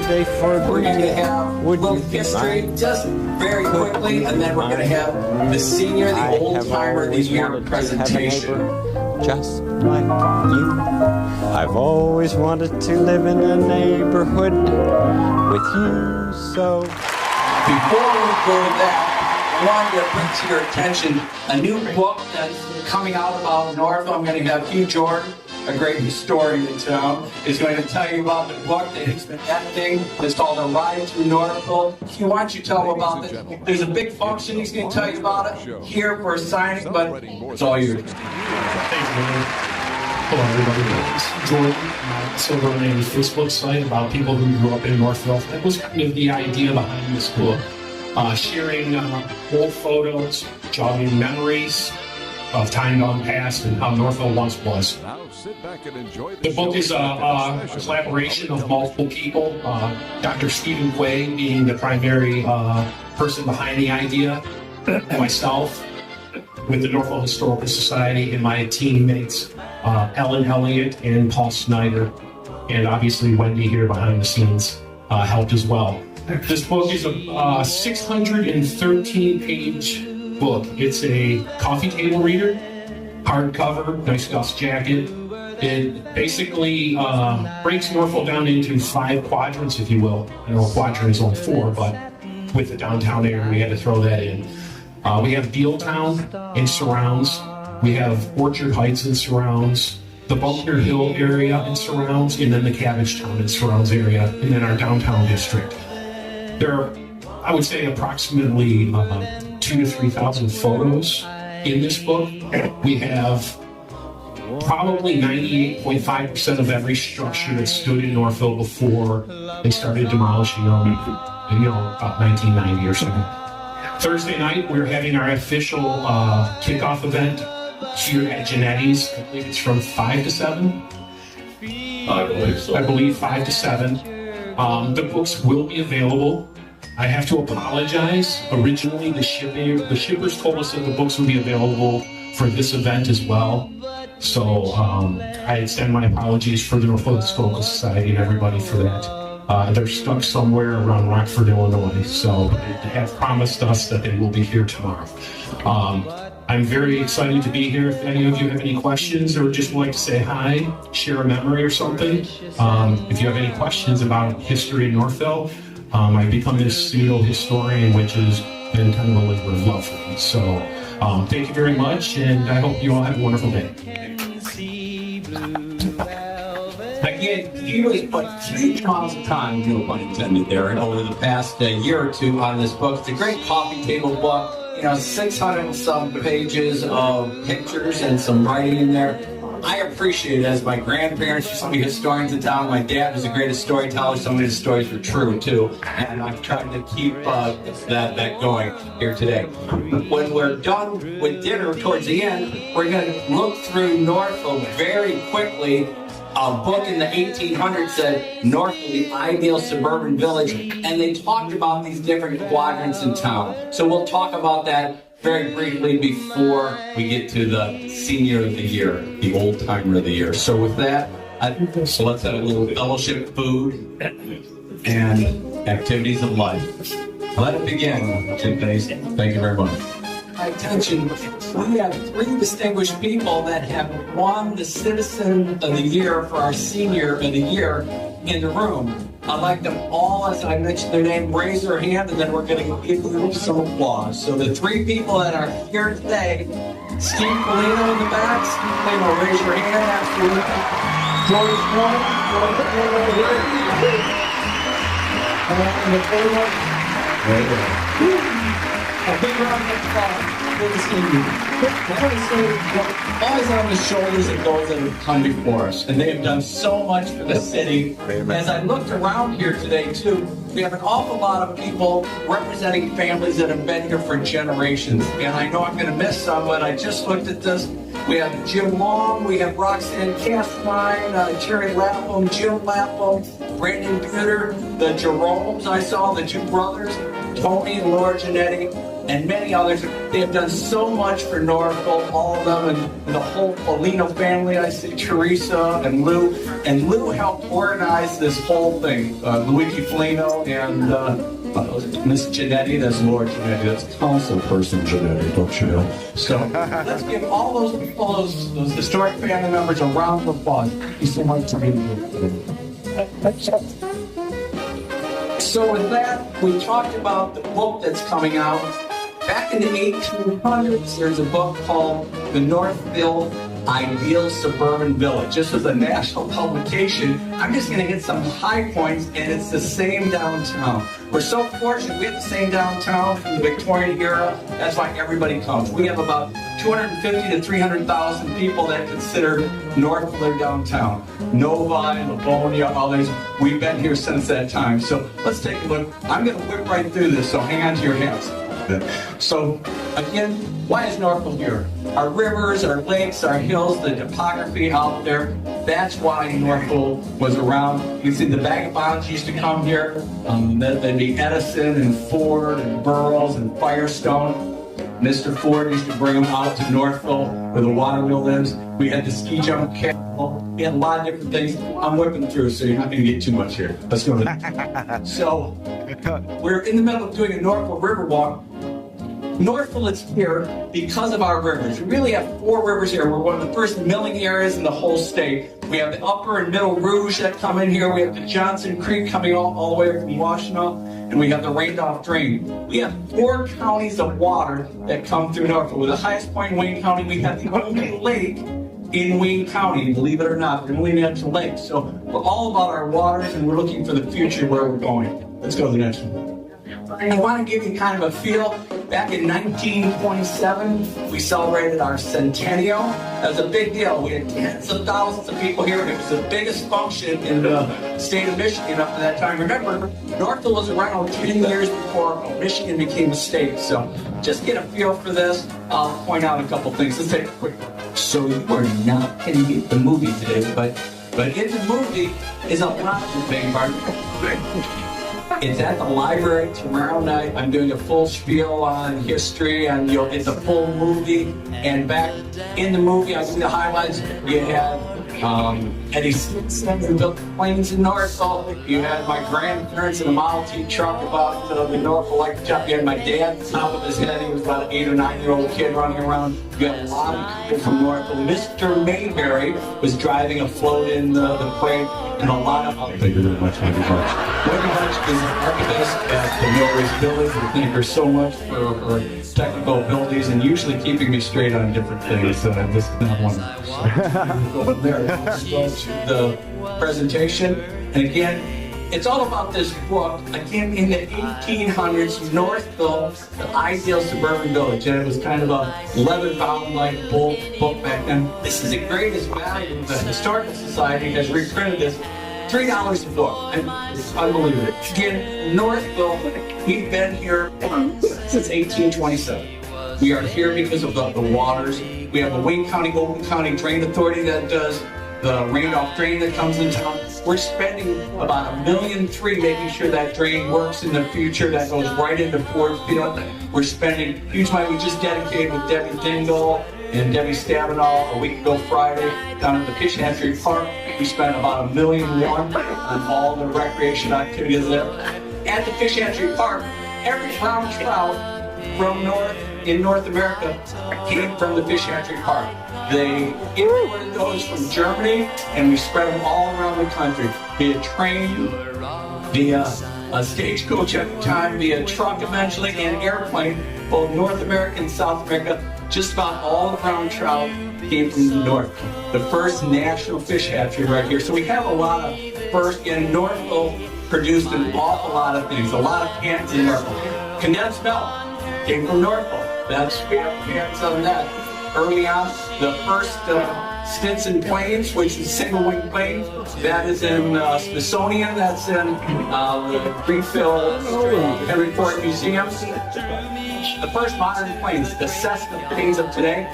day for We're going to have a would little you history mind? just very quickly, and then we're going to have the senior, the old timer of the year presentation. Just like you. I've always wanted to live in a neighborhood with you, so. Before we go to that, I wanted to bring to your attention a new book that's coming out about Northville. I'm going to have Hugh Jordan, a great historian in town, is going to tell you about the book that he's been editing. It's called A Ride Through Northville. Hugh, why don't you tell him about this? There's a big function he's going to tell you about it here for a signing, but it's all yours. Thank you. Hello, everybody. It's Jordan. Silver on a Facebook site about people who grew up in Northville. That was kind of the idea behind this book. Sharing old photos, jogging memories of time gone past and how Northville once was. The book is a collaboration of multiple people. Dr. Stephen Quay being the primary person behind the idea, and myself with the Northville Historical Society and my teammates, Ellen Elliott and Paul Snyder, and obviously Wendy here behind the scenes helped as well. This book is a 613-page book. It's a coffee table reader, hardcover, nice dust jacket. It basically breaks Northville down into 5 quadrants, if you will. I know a quadrant is only 4, but with the downtown area, we had to throw that in. We have Bealtown and surrounds. We have Orchard Heights and surrounds, the Bunker Hill area and surrounds, and then the Cabbagetown and surrounds area, and then our downtown district. There are, I would say, approximately 2,000 to 3,000 photos in this book. We have probably 98.5% of every structure that stood in Northville before they started demolishing them, about 1990 or so. Thursday night, we're having our official kickoff event here at Genetti's. I believe it's from 5 to 7. I believe so. I believe 5 to 7. The books will be available. I have to apologize. Originally, the shippers told us that the books would be available for this event as well. So I extend my apologies for the Northville Historical Society and everybody for that. They're stuck somewhere around Rockford, Illinois, so they have promised us that they will be here tomorrow. I'm very excited to be here. If any of you have any questions or just would like to say hi, share a memory or something, if you have any questions about history in Northville, I've become this pseudo-historian, which has been kind of a labor of love for me. So thank you very much, and I hope you all have a wonderful day. Again, he was put huge amounts of time, no pun intended there, over the past year or two on this book. It's a great coffee table book. 600 and some pages of pictures and some writing in there. I appreciate it, as my grandparents used to be historians in town. My dad was the greatest storyteller. Some of his stories were true too, and I've tried to keep that going here today. When we're done with dinner towards the end, we're going to look through Northville very quickly. A book in the 1800s said Northville, the ideal suburban village, and they talked about these different quadrants in town. So we'll talk about that very briefly before we get to the senior of the year, the old timer of the year. So with that, so let's have a little fellowship, food, and activities of life. Let it begin, Thank you very much. My attention, we have 3 distinguished people that have won the Citizen of the Year for our Senior of the Year in the room. I'd like them all, as I mentioned their name, raise their hand, and then we're going to give them some applause. So the 3 people that are here today, Steve Polino in the back. Steve Polino, raise your hand, absolutely. George Moore, and the a big round of applause. Good to see you. Always on the shoulders of those that have come before us, and they have done so much for the city. As I looked around here today, too, we have an awful lot of people representing families that have been here for generations. And I know I'm going to miss some, but I just looked at this. We have Jim Long, we have Roxanne Castline, Terry Lapham, Jim Lapham, Brandon Buter, the Jeromes I saw, the 2 brothers, Tony and Laura Genetti. and many others. They have done so much for Northville, all of them, and the whole Polino family. I see Teresa and Lou. And Lou helped organize this whole thing. Luigi Polino and Miss Giannetti, that's Laura Giannetti, that's council person Giannetti, don't you know? So let's give all those people, those historic family members a round of applause. Thank you so much for being here. So with that, we talked about the book that's coming out. Back in the 1800s, there's a book called The Northville Ideal Suburban Village. This was a national publication. I'm just going to hit some high points, and it's the same downtown. We're so fortunate we have the same downtown from the Victorian era. That's why everybody comes. We have about 250 to 300,000 people that consider Northville their downtown. Novi, Livonia, others. We've been here since that time. So let's take a look. I'm going to whip right through this, so hang on to your hats. So, again, why is Northville here? Our rivers, our lakes, our hills, the topography out there, that's why Northville was around. You see the vagabonds used to come here. There'd be Edison and Ford and Burroughs and Firestone. Mr. Ford used to bring them out to Northville where the water wheel lives. We had the ski jump castle. We had a lot of different things. I'm whipping through, so you're not going to get too much here. Let's go to that. So, we're in the middle of doing a Northville River walk. Northville is here because of our rivers. We really have 4 rivers here. We're one of the first milling areas in the whole state. We have the Upper and Middle Rouge that come in here. We have the Johnson Creek coming all the way from Washtenaw. And we have the Randolph Drain. We have 4 counties of water that come through Northville. With the highest point in Wayne County, we have the only lake in Wayne County, believe it or not, the only natural lake. So we're all about our waters, and we're looking for the future where we're going. Let's go to the next one. I want to give you kind of a feel. Back in 1927, we celebrated our centennial. That was a big deal. We had tens of thousands of people here. It was the biggest function in the state of Michigan up to that time. Remember, Northville was around 10 years before Michigan became a state. So just get a feel for this. I'll point out a couple things. Let's take a quick look. So you are not going to get the movie today, but in the movie is a lot of things, Martin. It's at the library tomorrow night. I'm doing a full spiel on history, and you'll get the full movie. And back in the movie, I see the highlights. You had Eddie Stinson, who built the planes in Northville. You had my grandparents in a Model T truck about the Northville Lake Jump. You had my dad on top of his head. He was about an 8 or 9-year-old kid running around. You had a lot of people from Northville. Mr. Mayberry was driving a float in the parade, and a lot of other Thank you very much, Wendy Bunch. Wendy Bunch is an archivist at the Millrace Village. We thank her so much for her technical abilities and usually keeping me straight on different things. This is not one of those. So, go from there. Let's go to the presentation. And again, it's all about this book. Again, in the 1800s, Northville, the ideal suburban village. And it was kind of a leather-bound-like book back then. This is the greatest value. The Historical Society has reprinted this. $3 a book. And it's unbelievable. Again, Northville, we've been here since 1827. We are here because of the waters. We have the Wayne County, Oakland County Drain Authority that does the Randolph Drain that comes in town. We're spending about $1.3 million making sure that drain works in the future. That goes right into Ford Field. We're spending huge money. We just dedicated with Debbie Dingle and Debbie Stabenow a week ago Friday down at the Fish Hatchery Park. We spent about $1.1 million on all the recreation activities there. At the Fish Hatchery Park, every brown trout from North America came from the Fish Hatchery Park. They imported those from Germany, and we spread them all around the country via train, via a stagecoach at the time, via truck eventually, and airplane, both North America and South America. Just about all the brown trout came from the north. The first national fish hatchery right here. So we have a lot of first, and Northville produced an awful lot of things, a lot of cans in Northville. Condensed milk came from Northville. We have cans on that. Early on, the first Stinson planes, which is single-wing plane, that is in Smithsonian, that's in the Greenfield Henry Ford Museum. The first modern planes, the Cessna planes of today,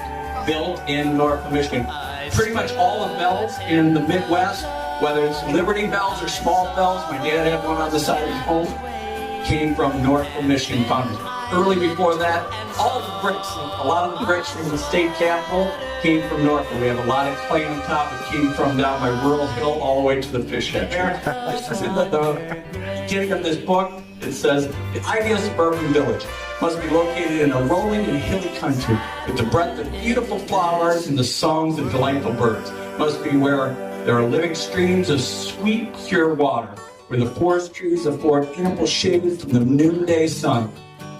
built in Northville, Michigan. Pretty much all the bells in the Midwest, whether it's Liberty bells or small bells, my dad had one on the side of his home, came from Northville, Michigan foundries. early before that, all the bricks, a lot of the bricks from the state capitol came from Northville. We have a lot of clay on top that came from down by Rural Hill all the way to the fish hatchery. This is in the beginning of this book. It says, the ideal suburban village must be located in a rolling and hilly country with the breadth of beautiful flowers and the songs of delightful birds. Must be where there are living streams of sweet, pure water, where the forest trees afford ample shade from the noonday sun.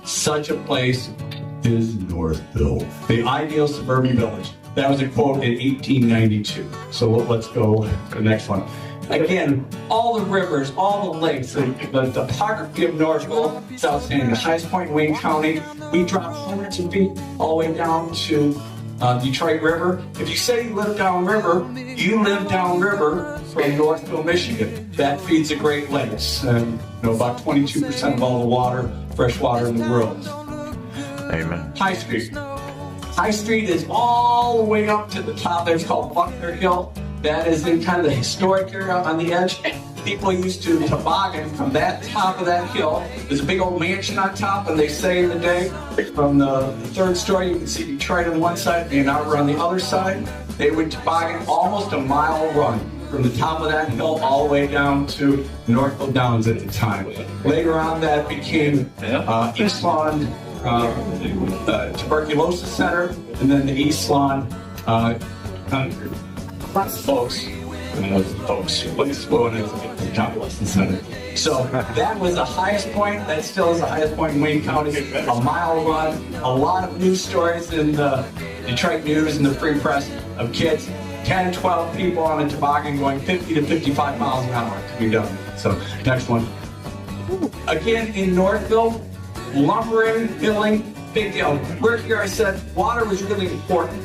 Such a place is Northville, the ideal suburban village. That was a quote in 1892. So let's go to the next one. Again, all the rivers, all the lakes, the topography of Northville is outstanding. The highest point in Wayne County, we drop hundreds of feet all the way down to Detroit River. If you say you live downriver, you live downriver from Northville, Michigan. That feeds the Great Lakes, and about 22% of all the water, fresh water in the world. Amen. High Street. High Street is all the way up to the top there. It's called Buckner Hill. That is in kind of the historic area on the edge. People used to toboggan from that top of that hill. There's a big old mansion on top, and they say in the day, from the third story, you can see Detroit on one side and Ann Arbor on the other side. They would toboggan almost a mile run from the top of that hill all the way down to Northville Downs at the time. Later on, that became East Lawn Tuberculosis Center, and then the East Lawn folks place going into the convalescent center. So that was the highest point. That still is the highest point in Wayne County. A mile run. A lot of news stories in the Detroit News and the Free Press of kids, 10, 12 people on a toboggan going 50 to 55 miles an hour to be done. So next one. Again in Northville, lumbering, milling, big deal. We're here, I said, water was really important.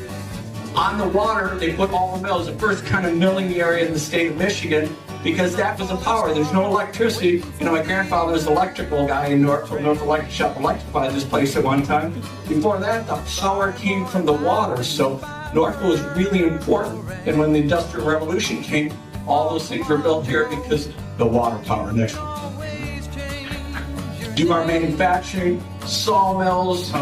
On the water, they put all the mills, the first kind of milling area in the state of Michigan, because that was the power. There's no electricity. My grandfather was an electrical guy in North Electric Shop, electrified this place at one time. Before that, the power came from the water, so Northville was really important. And when the Industrial Revolution came, all those things were built here because the water power. Next one. Do our manufacturing, sawmills,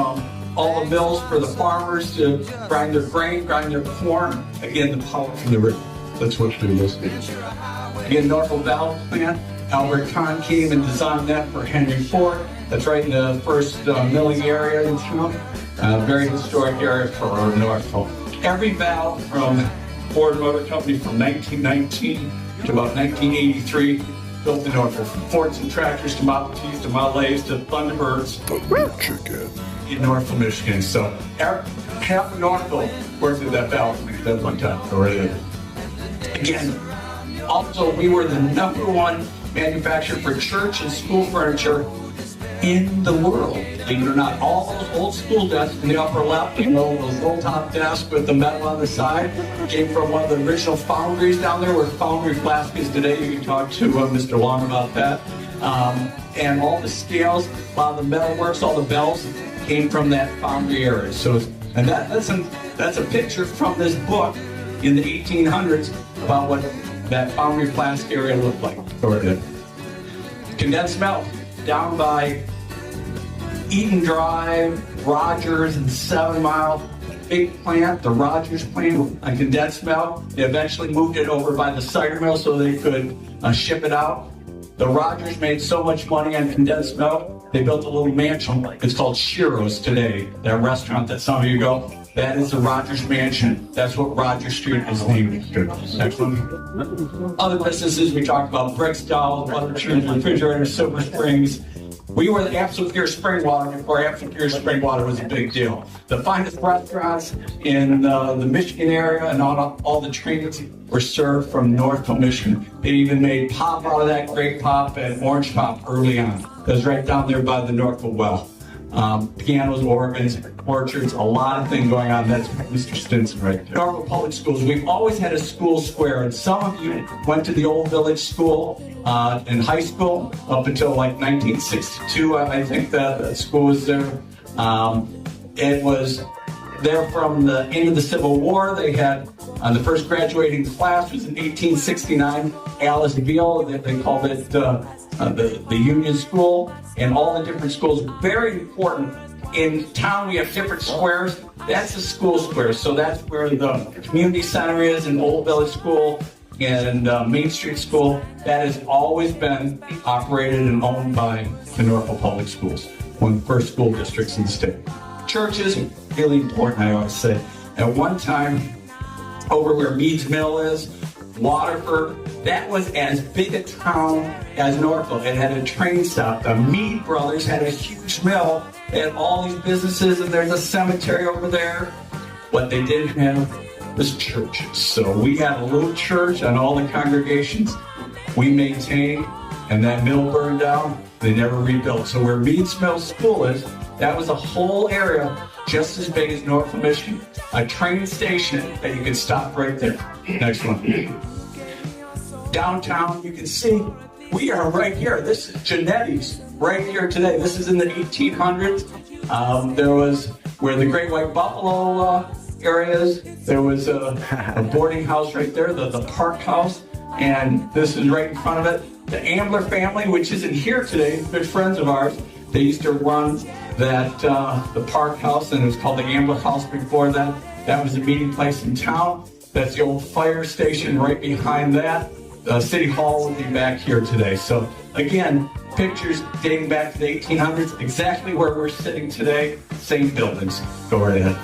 all the mills for the farmers to grind their grain, grind their corn. Again, the power from the river. That's what we do. Again, Northville Valve Plant. Albert Kahn came and designed that for Henry Ford. That's right in the first milling area in town. Very historic area for Northville. Every valve from Ford Motor Company from 1919 to about 1983 built in Northville. From Fords and tractors to Model Ts to Model A's to Thunderbirds. Chicken. In Northville, Michigan. So half of Northville worked at that valve plant at one time already. Again, also we were the #1 manufacturer for church and school furniture in the world. Believe it or not, all those old school desks in the upper left, those roll top desks with the metal on the side, came from one of the original foundries down there where Foundry Flask is today. You can talk to Mr. Long about that. And all the scales, a lot of the metal works, all the bells came from that foundry area. So, and that's a picture from this book in the 1800s about what that Foundry Flask area looked like. Condensed milk down by Eaton Drive, Rogers, and 7 Mile. Big plant, the Rogers plant, a condensed milk. They eventually moved it over by the cider mill so they could ship it out. The Rogers made so much money on condensed milk, they built a little mansion. It's called Shiro's today. That restaurant that some of you go, that is the Rogers Mansion. That's what Rogers Street is named after. Next one. Other businesses, we talked about bricks, dolls, butter churns, refrigerators, Silver Springs. We were the Absolute Pure Spring Water before Absolute Pure Spring Water was a big deal. The finest restaurants in the Michigan area and all the trains were served from Northville, Michigan. They even made pop out of that, grape pop and orange pop early on. It was right down there by the Northville well. Pianos, organs, orchards, a lot of things going on. That's Mr. Stinson right there. Northville Public Schools, we've always had a school square, and some of you went to the old village school in high school up until like 1962. I think that school was there. It was there from the end of the Civil War. They had the first graduating class was in 1869, Aliceville. They called it the Union School, and all the different schools. Very important. In town, we have different squares. That's the school square. So that's where the community center is, and Old Village School, and Main Street School. That has always been operated and owned by the Northville Public Schools, one of the first school districts in the state. Churches, really important, I always say. At one time, over where Meads Mill is, Waterford, that was as big a town as Northville. It had a train stop. The Mead brothers had a huge mill. They had all these businesses, and there's a cemetery over there. What they didn't have was churches. So we had a little church on all the congregations we maintained, and that mill burned down. They never rebuilt. So where Meads Mill School is, that was a whole area just as big as Northville, Michigan. A train station that you could stop right there. Next one. Downtown, you can see we are right here. This is Genetti's right here today. This is in the 1800s. There was where the Great White Buffalo area is. There was a boarding house right there, the Park House, and this is right in front of it. The Ambler family, which isn't here today, good friends of ours, they used to run that the Park House, and it was called the Ambler House before that. That was a meeting place in town. That's the old fire station right behind that. City Hall will be back here today. So again, pictures dating back to the 1800s, exactly where we're sitting today, same buildings. Go right ahead.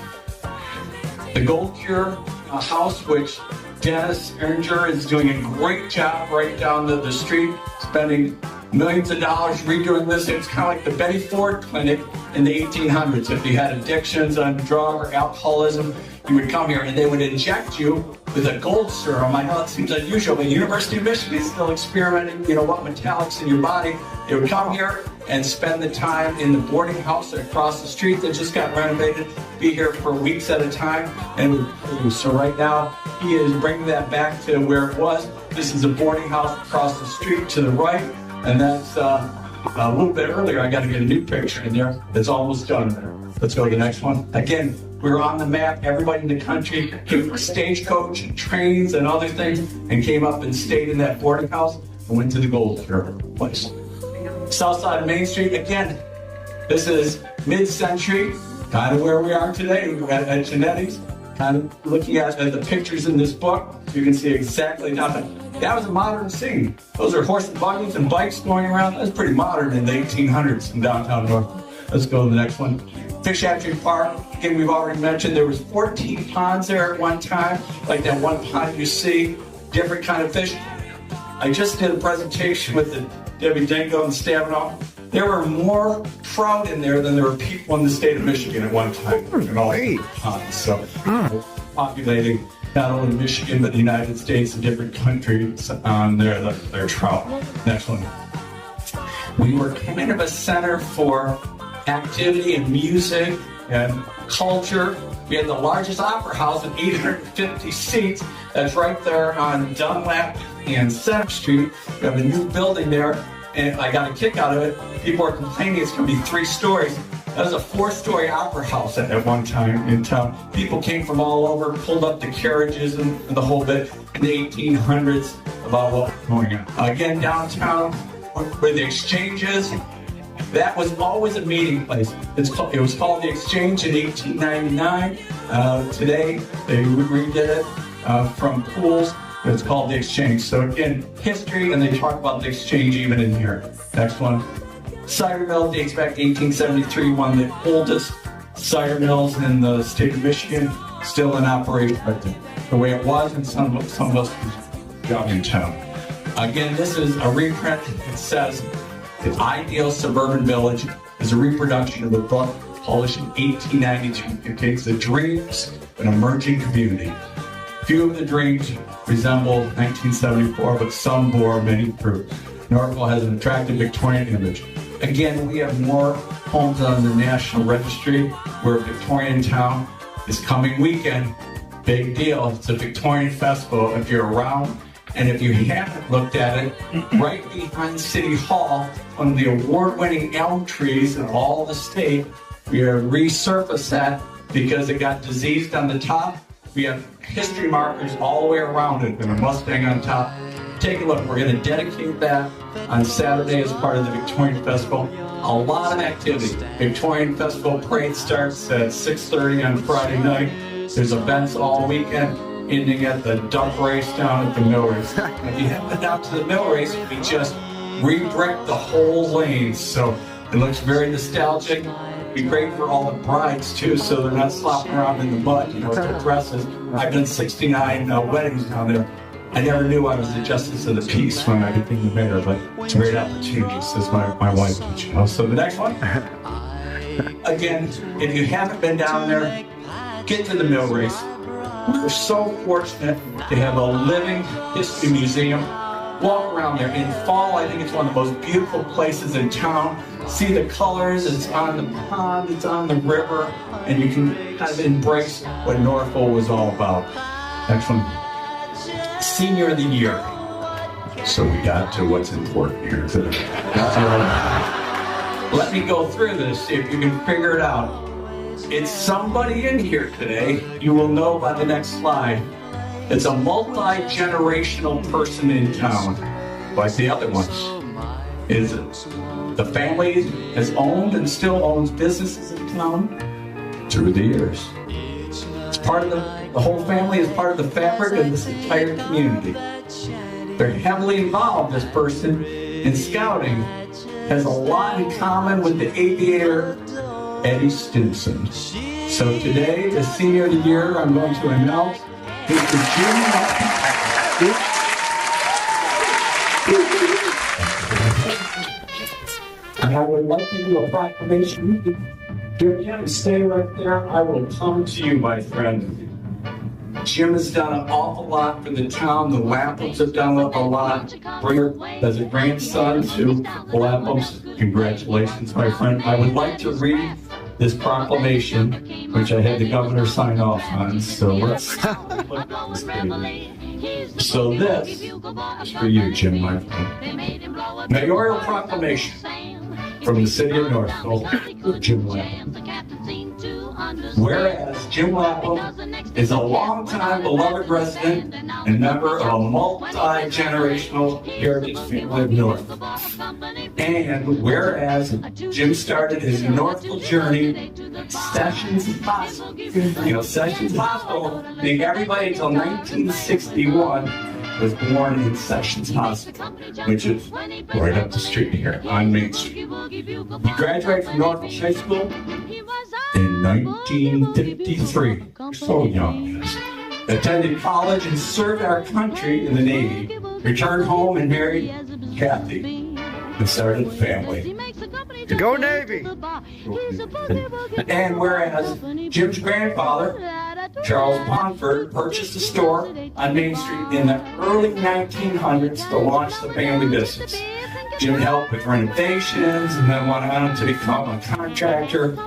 The Gold Cure house, which Dennis Erringer is doing a great job right down the street, spending millions of dollars redoing this. It's kind of like the Betty Ford Clinic in the 1800s. If you had addictions on drug or alcoholism, you would come here and they would inject you with a gold serum. I know it seems unusual, but University of Michigan is still experimenting, what metallics in your body. They would come here and spend the time in the boarding house across the street that just got renovated, be here for weeks at a time. And so right now, he is bringing that back to where it was. This is a boarding house across the street to the right, and that's a little bit earlier. I got to get a new picture in there. It's almost done there. Let's go to the next one. Again, we were on the map. Everybody in the country came from stagecoach and trains and other things and came up and stayed in that boarding house and went to the Gold Cure place. South side of Main Street, again, this is mid-century, kind of where we are today at Genetti's. Kind of looking at the pictures in this book, you can see exactly nothing. That was a modern scene. Those are horse and buggies and bikes going around. That's pretty modern in the 1800s in downtown Northville. Let's go to the next one. Fish Hatchery Park. Again, we've already mentioned there was 14 ponds there at one time. Like that one pond you see, different kind of fish. I just did a presentation with the Debbie Dingo and Stavino. There were more trout in there than there were people in the state of Michigan at one time. In all ponds. So populating not only Michigan, but the United States and different countries on their trout. Next one. We were kind of a center for activity and music and culture. We had the largest opera house with 850 seats. That's right there on Dunlap and Center Street. We have a new building there, and I got a kick out of it. People are complaining it's going to be 3 stories. That was a 4-story opera house at one time in town. People came from all over, pulled up the carriages and the whole bit in the 1800s about what was going on. Again, downtown, where the Exchange is, that was always a meeting place. It was called the Exchange in 1899. Today, they redid it from pools. It's called the Exchange. So again, history, and they talk about the Exchange even in here. Next one. Cider mill dates back to 1873, one of the oldest cider mills in the state of Michigan, still in operation right there. The way it was, and some of us was young in town. Again, this is a reprint. It says, "The Ideal Suburban Village" is a reproduction of a book published in 1892. It contains the dreams of an emerging community. Few of the dreams resemble 1974, but some bore many fruit. Northville has an attractive Victorian image. Again, we have more homes on the National Registry. We're a Victorian town. This coming weekend, big deal. It's a Victorian festival. If you're around, and if you haven't looked at it, right behind City Hall, one of the award-winning elm trees in all the state, we have resurfaced that because it got diseased on the top. We have history markers all the way around it and a Mustang on top. Take a look. We're going to dedicate that on Saturday as part of the Victorian Festival. A lot of activity. Victorian Festival parade starts at 6:30 on Friday night. There's events all weekend, ending at the duck race down at the mill race. If you haven't been down to the mill race, we just re-bricked the whole lane, so it looks very nostalgic. Be great for all the brides too, so they're not slopping around in the mud, with their dresses. I've done 69 weddings down there. I never knew I was the justice of the peace when I became the mayor, but it's a great opportunity, says my wife. So the next one. Again, if you haven't been down there, get to the mill race. We're so fortunate to have a living history museum. Walk around there. In fall, I think it's one of the most beautiful places in town. See the colors, it's on the pond, it's on the river, and you can kind of embrace what Northville was all about. Next one. Senior of the Year. So we got to what's important here today. Let me go through this, see if you can figure it out. It's somebody in here today you will know by the next slide. It's a multi-generational person in town, like the other ones. Is the family has owned and still owns businesses in town through the years. It's part of the whole family is part of the fabric of this entire community. They're heavily involved, this person, in scouting, has a lot in common with the aviator Eddie Stinson. So today, the Senior of the Year, I'm going to announce Mr. Jim. And I would like to do a proclamation. Jim, stay right there. I will come to you, my friend. Jim has done an awful lot for the town. The Laphams have done a lot. As a grandson to the Laphams, congratulations, my friend. I would like to read this proclamation, which I had the governor sign off on. So let's. So this is for you, Jim, my friend. Mayoral proclamation from the city of Northville, Jim Lapham. Whereas Jim Lapham is a longtime beloved resident and member of a multi-generational heritage family of Northville. And whereas Jim started his Northville journey at Sessions Hospital. Sessions Hospital, I think everybody until 1961 was born in Sessions Hospital, which is right up the street here on Main Street. He graduated from Northville High School in 1953. So young, yes. Attended college and served our country in the Navy. Returned home and married Kathy and started a family. Go Navy! And whereas Jim's grandfather, Charles Pomford, purchased a store on Main Street in the early 1900s to launch the family business. Jim helped with renovations and then went on to become a contractor,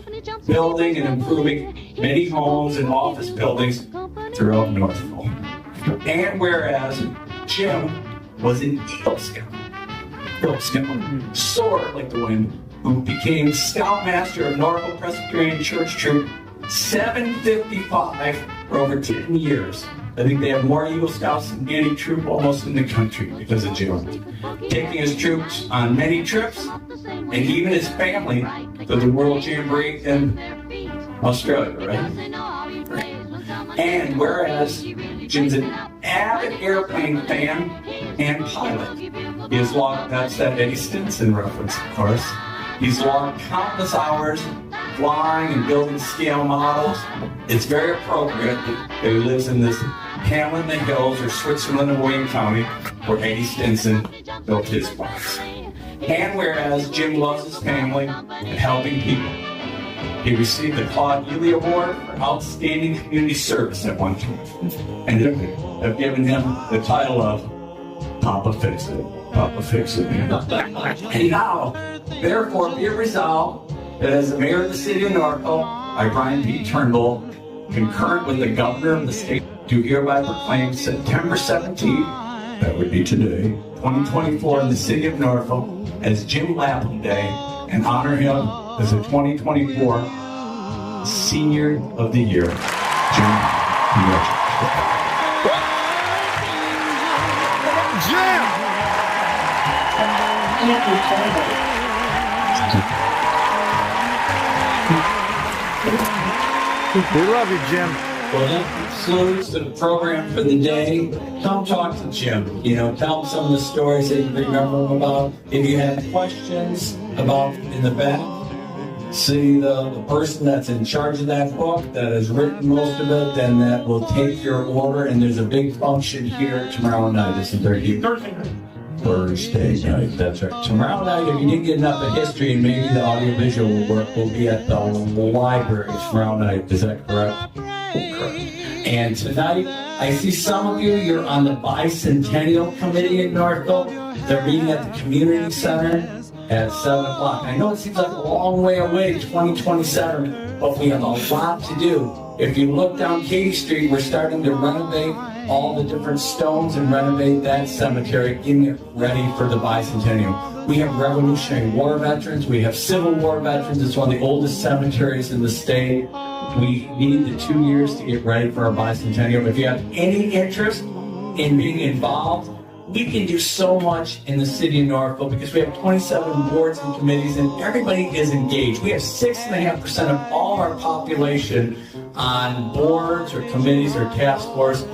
building and improving many homes and office buildings throughout Northville. And whereas Jim was an Eagle Scout, soared like the wind, who became Scoutmaster of Northville Presbyterian Church Troop 755 for over 10 years. I think they have more Eagle Scouts than any troop almost in the country because of Jim. Taking his troops on many trips, and even his family, to the World Jamboree in Australia, right? And whereas Jim's an avid airplane fan and pilot, he has logged, that's that Eddie Stinson reference, of course. He's logged countless hours flying and building scale models. It's very appropriate that he lives in this hamlet in the hills or Switzerland and Wayne County where Eddie Stinson built his box. And whereas Jim loves his family and helping people, he received the Claude Ely Award for Outstanding Community Service at one time, and have given him the title of Papa Fix It. Papa Fix It. And now, therefore, be it resolved that as the mayor of the city of Northville, I, Brian P. Turnbull, concurrent with the governor of the state, do hereby proclaim September 17th, that would be today, 2024, in the city of Northville as Jim Lapham Day, and honor him as a 2024 Senior of the Year. Jim, congratulations. Jim! We love you, Jim. Well, that concludes the program for the day. Come talk to Jim. You know, tell him some of the stories that you remember him about. If you have questions about in the back, see the person that's in charge of that book that has written most of it, then that will take your order. And there's a big function here tomorrow night. Isn't there? Thursday night. That's right. Tomorrow night, if you didn't get enough of history and maybe the audiovisual work, will be at the library tomorrow night. Is that correct? Correct. And tonight, I see some of you, you're on the Bicentennial Committee in Northville. They're meeting at the Community Center at 7 o'clock. I know it seems like a long way away, 2027, but we have a lot to do. If you look down Katy Street, we're starting to renovate all the different stones and renovate that cemetery, getting it ready for the Bicentennial. We have Revolutionary War veterans, we have Civil War veterans. It's one of the oldest cemeteries in the state. We need the 2 years to get ready for our Bicentennial. If you have any interest in being involved, we can do so much in the city of Northville because we have 27 boards and committees and everybody is engaged. We have 6.5% of all our population on boards or committees or task force.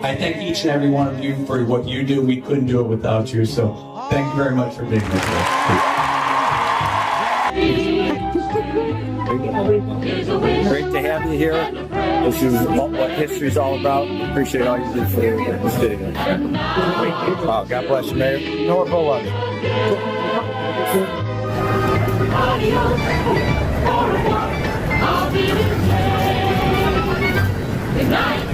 I thank each and every one of you for what you do. We couldn't do it without you. So thank you very much for being here today. Great to have you here. This is what history is all about. Appreciate all you do for the city. God bless you, Mayor. Northville loves you. Good night.